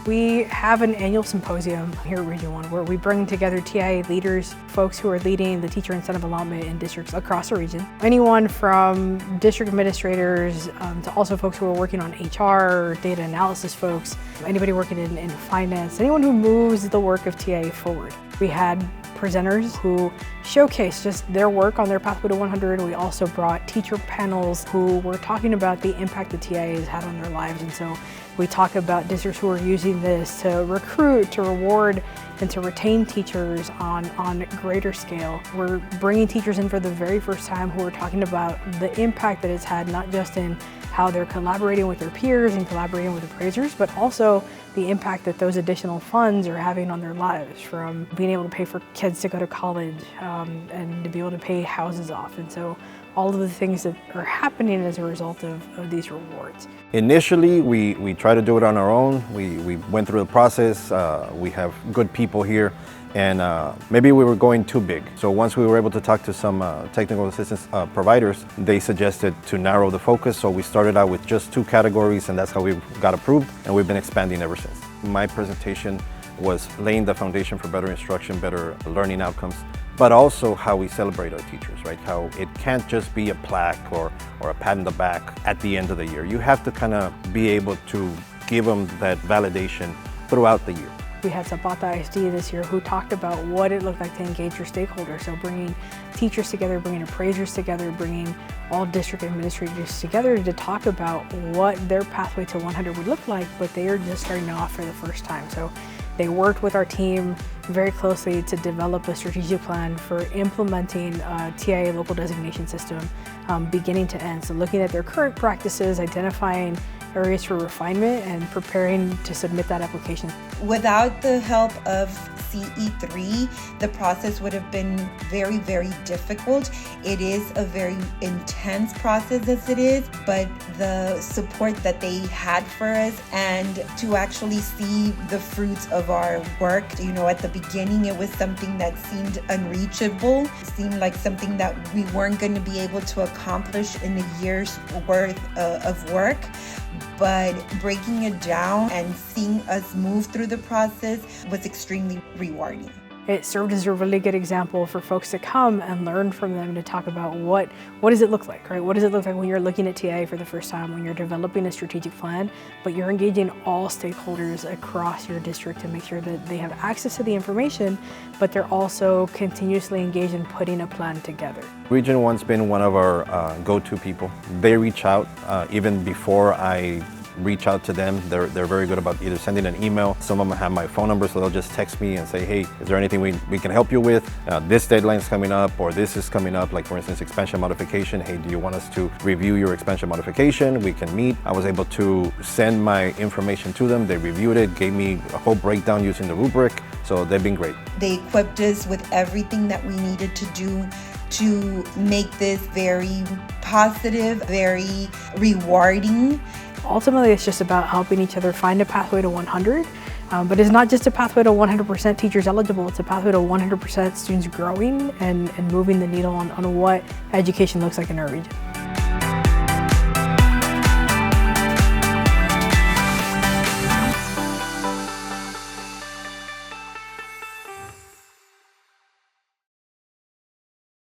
We have an annual symposium here at Region 1 where we bring together TIA leaders, folks who are leading the teacher incentive allotment in districts across the region. Anyone from district administrators to also folks who are working on HR, data analysis folks, anybody working in finance, anyone who moves the work of TIA forward. We had presenters who showcased just their work on their pathway to 100. We also brought teacher panels who were talking about the impact the TIA has had on their lives. And so we talk about districts who are using this to recruit, to reward, and to retain teachers on a greater scale. We're bringing teachers in for the very first time who are talking about the impact that it's had, not just in how they're collaborating with their peers and collaborating with appraisers, but also the impact that those additional funds are having on their lives, from being able to pay for kids to go to college and to be able to pay houses off. And so all of the things that are happening as a result of these rewards. Initially, we tried to do it on our own. We went through the process. We have good people here, and maybe we were going too big. So once we were able to talk to some technical assistance providers, they suggested to narrow the focus. So we started out with just 2 categories, and that's how we got approved, and we've been expanding ever since. My presentation was laying the foundation for better instruction, better learning outcomes, but also how we celebrate our teachers, right? How it can't just be a plaque or a pat on the back at the end of the year. You have to kind of be able to give them that validation throughout the year. We had Zapata ISD this year who talked about what it looked like to engage your stakeholders. So bringing teachers together, bringing appraisers together, bringing all district administrators together to talk about what their pathway to 100 would look like, but they are just starting off for the first time. So they worked with our team very closely to develop a strategic plan for implementing a TIA local designation system beginning to end. So looking at their current practices, identifying areas for refinement, and preparing to submit that application. Without the help of CE3, the process would have been very, very difficult. It is a very intense process as it is, but the support that they had for us and to actually see the fruits of our work, at the beginning it was something that seemed unreachable. It seemed like something that we weren't going to be able to accomplish in a year's worth of work. But breaking it down and seeing us move through the process was extremely rewarding. It served as a really good example for folks to come and learn from them, to talk about what does it look like, right? What does it look like when you're looking at TIA for the first time, when you're developing a strategic plan, but you're engaging all stakeholders across your district to make sure that they have access to the information, but they're also continuously engaged in putting a plan together. Region 1's been one of our go-to people. They reach out even before I reach out to them. They're very good about either sending an email. Some of them have my phone number, so they'll just text me and say, hey, is there anything we can help you with? This deadline's coming up, or this is coming up, like for instance, expansion modification. Hey, do you want us to review your expansion modification? We can meet. I was able to send my information to them. They reviewed it, gave me a whole breakdown using the rubric, so they've been great. They equipped us with everything that we needed to do to make this very positive, very rewarding. Ultimately, it's just about helping each other find a pathway to 100, but it's not just a pathway to 100% teachers eligible, it's a pathway to 100% students growing and moving the needle on what education looks like in our region.